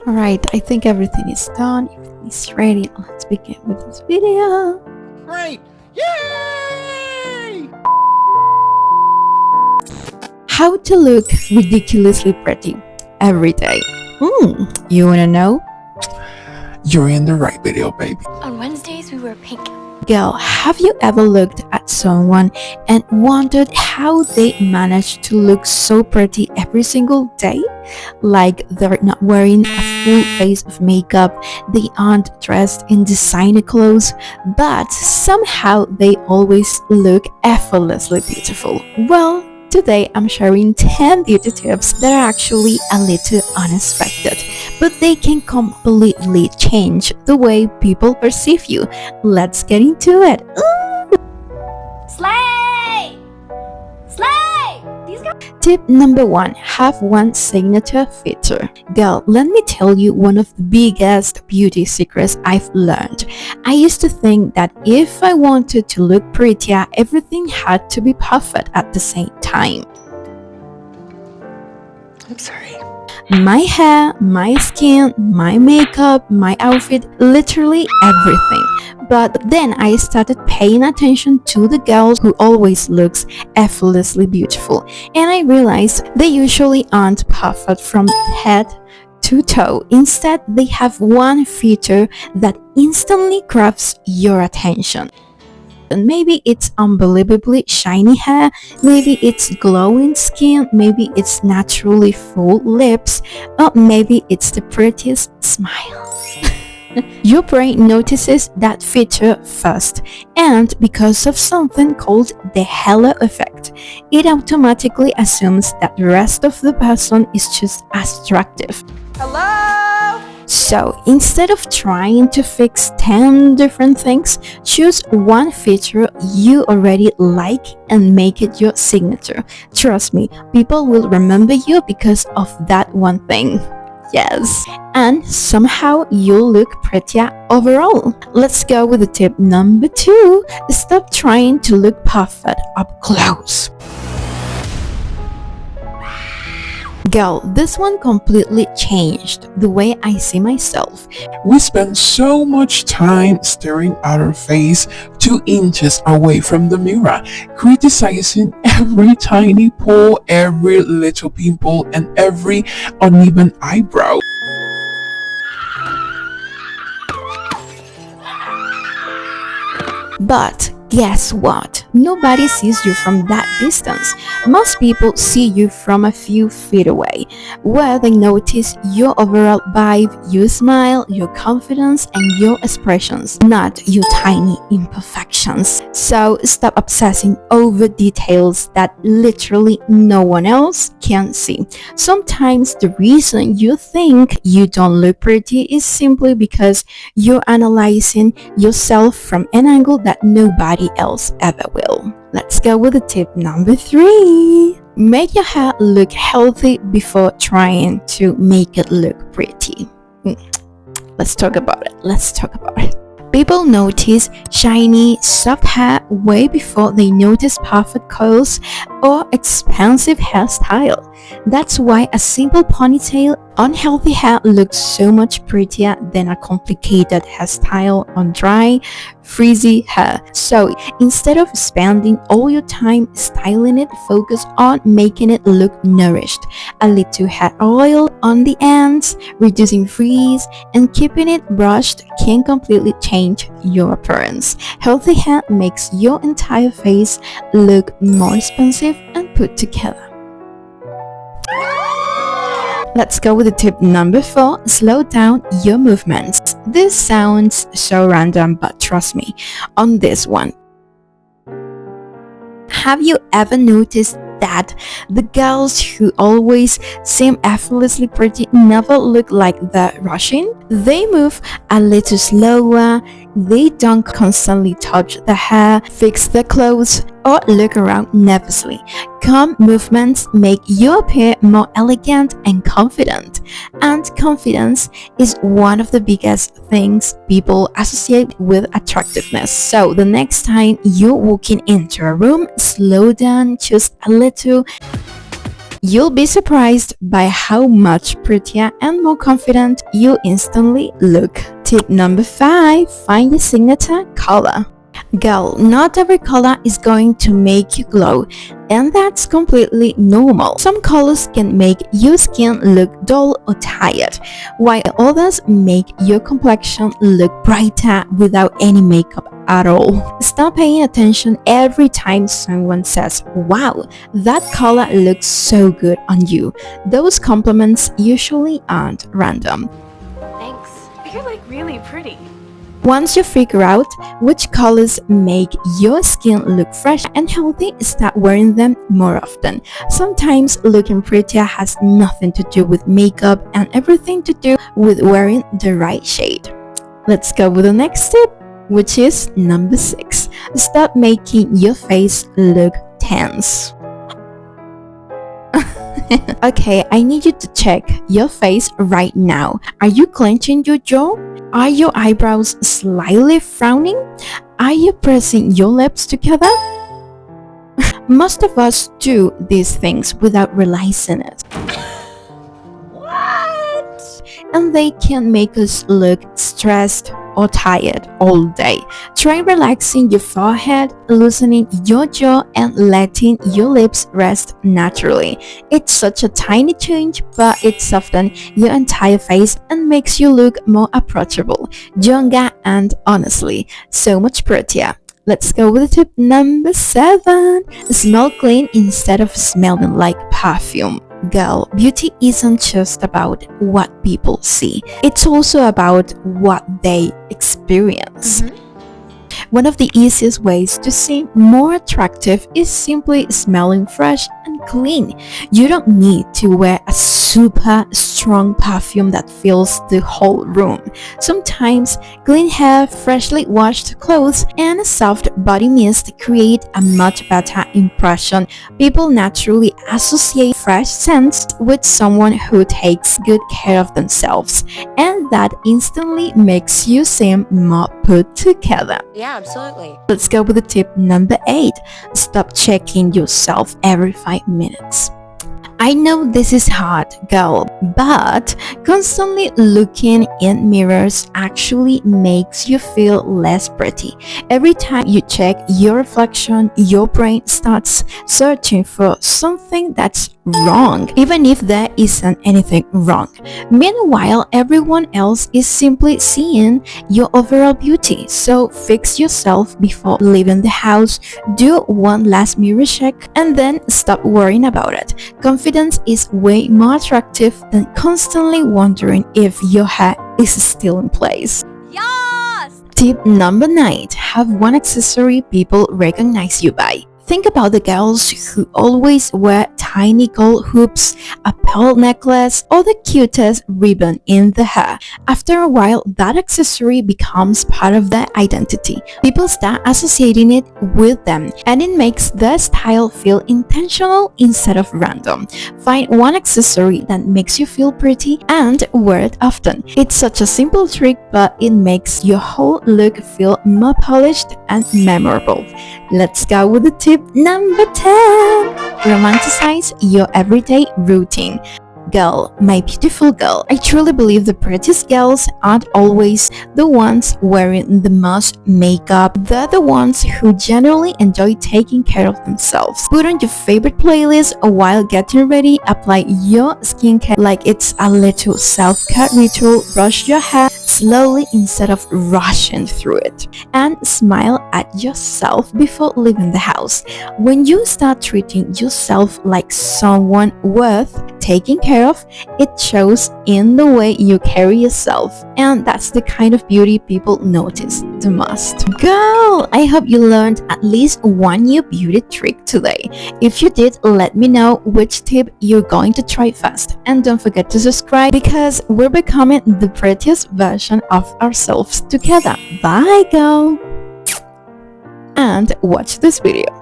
Alright, I think everything is done, everything is ready. Let's begin with this video. Great! Yay! How to look ridiculously pretty every day. You wanna know? You're in the right video, baby. On Wednesdays, we wear pink. Girl, have you ever looked at someone and wondered how they manage to look so pretty every single day? Like they're not wearing a full face of makeup, they aren't dressed in designer clothes, but somehow they always look effortlessly beautiful. Well, today I'm sharing 10 beauty tips that are actually a little unexpected, but they can completely change the way people perceive you. Let's get into it. Slay! Slay! These guys. Tip number 1. Have one signature feature. Girl, let me tell you one of the biggest beauty secrets I've learned. I used to think that if I wanted to look prettier, everything had to be perfect at the same time. I'm sorry. My hair, my skin, my makeup, my outfit, literally everything. But then I started paying attention to the girls who always looks effortlessly beautiful, and I realized they usually aren't perfect from head to toe. Instead, they have one feature that instantly grabs your attention. And maybe it's unbelievably shiny hair, maybe it's glowing skin, maybe it's naturally full lips, or maybe it's the prettiest smile. Your brain notices that feature first, and because of something called the halo effect, it automatically assumes that the rest of the person is just as attractive. Hello? So instead of trying to fix 10 different things, choose one feature you already like and make it your signature. Trust me, people will remember you because of that one thing. Yes, and somehow you'll look prettier overall. Let's go with the tip number 2. Stop trying to look perfect up close. Girl, this one completely changed the way I see myself. We spend so much time staring at our face 2 inches away from the mirror, criticizing every tiny pore, every little pimple, and every uneven eyebrow. But guess what? Nobody sees you from that distance. Most people see you from a few feet away, where they notice your overall vibe, your smile, your confidence, and your expressions, not your tiny imperfections. So stop obsessing over details that literally no one else can see. Sometimes the reason you think you don't look pretty is simply because you're analyzing yourself from an angle that nobody else ever will. Let's go with the tip number 3. Make your hair look healthy before trying to make it look pretty. Let's talk about it. People notice shiny, soft hair way before they notice perfect curls or expensive hairstyle. That's why a simple ponytail on healthy hair looks so much prettier than a complicated hairstyle on dry, frizzy hair. So instead of spending all your time styling it, focus on making it look nourished. A little hair oil on the ends, reducing frizz, and keeping it brushed can completely change your appearance. Healthy hair makes your entire face look more expensive and put together. Let's go with the tip number 4. Slow down your movements. This sounds so random, but trust me on this one. Have you ever noticed that the girls who always seem effortlessly pretty never look like they're rushing? They move a little slower, they don't constantly touch their hair, fix their clothes, or look around nervously. Calm movements make you appear more elegant and confident. And confidence is one of the biggest things people associate with attractiveness. So the next time you're walking into a room, slow down just a little. You'll be surprised by how much prettier and more confident you instantly look. Tip number 5. Find your signature color. Girl, not every color is going to make you glow, and that's completely normal. Some colors can make your skin look dull or tired, while others make your complexion look brighter without any makeup at all. Stop paying attention every time someone says, "Wow, that color looks so good on you." Those compliments usually aren't random. Thanks. You're like really pretty. Once you figure out which colors make your skin look fresh and healthy, start wearing them more often. Sometimes looking prettier has nothing to do with makeup and everything to do with wearing the right shade. Let's go with the next tip, which is number 6. Stop making your face look tense. Okay, I need you to check your face right now. Are you clenching your jaw? Are your eyebrows slightly frowning? Are you pressing your lips together? Most of us do these things without realizing it. What? And they can make us look stressed or tired all day. Try relaxing your forehead, loosening your jaw, and letting your lips rest naturally. It's such a tiny change, but it softens your entire face and makes you look more approachable, younger, and honestly, so much prettier. Let's go with tip number 7. Smell clean instead of smelling like perfume. Girl, beauty isn't just about what people see. It's also about what they experience. One of the easiest ways to seem more attractive is simply smelling fresh and clean. You don't need to wear a super strong perfume that fills the whole room. Sometimes clean hair, freshly washed clothes, and a soft body mist create a much better impression. People naturally associate fresh scents with someone who takes good care of themselves, and that instantly makes you seem more put together. Yeah, absolutely. Let's go with the tip number 8. Stop checking yourself every 5 minutes. I know this is hard, girl, but constantly looking in mirrors actually makes you feel less pretty. Every time you check your reflection, your brain starts searching for something that's wrong, even if there isn't anything wrong. Meanwhile, everyone else is simply seeing your overall beauty. So fix yourself before leaving the house, do one last mirror check, and then stop worrying about it. Confidence is way more attractive than constantly wondering if your hair is still in place. Yes! Tip number 9. Have one accessory people recognize you by. Think about the girls who always wear tiny gold hoops, a pearl necklace, or the cutest ribbon in the hair. After a while, that accessory becomes part of their identity. People start associating it with them, and it makes their style feel intentional instead of random. Find one accessory that makes you feel pretty and wear it often. It's such a simple trick, but it makes your whole look feel more polished and memorable. Let's go with the tip number 10. Romanticize your everyday routine. Girl, my beautiful girl, I truly believe the prettiest girls aren't always the ones wearing the most makeup. They're the ones who generally enjoy taking care of themselves. Put on your favorite playlist while getting ready. Apply your skincare like it's a little self-care ritual. Brush your hair slowly instead of rushing through it. And smile at yourself before leaving the house. When you start treating yourself like someone worth taking care of, it shows in the way you carry yourself, and that's the kind of beauty people notice the most. Girl, I hope you learned at least one new beauty trick today. If you did, let me know which tip you're going to try first, and don't forget to subscribe because we're becoming the prettiest version of ourselves together. Bye, girl, and watch this video.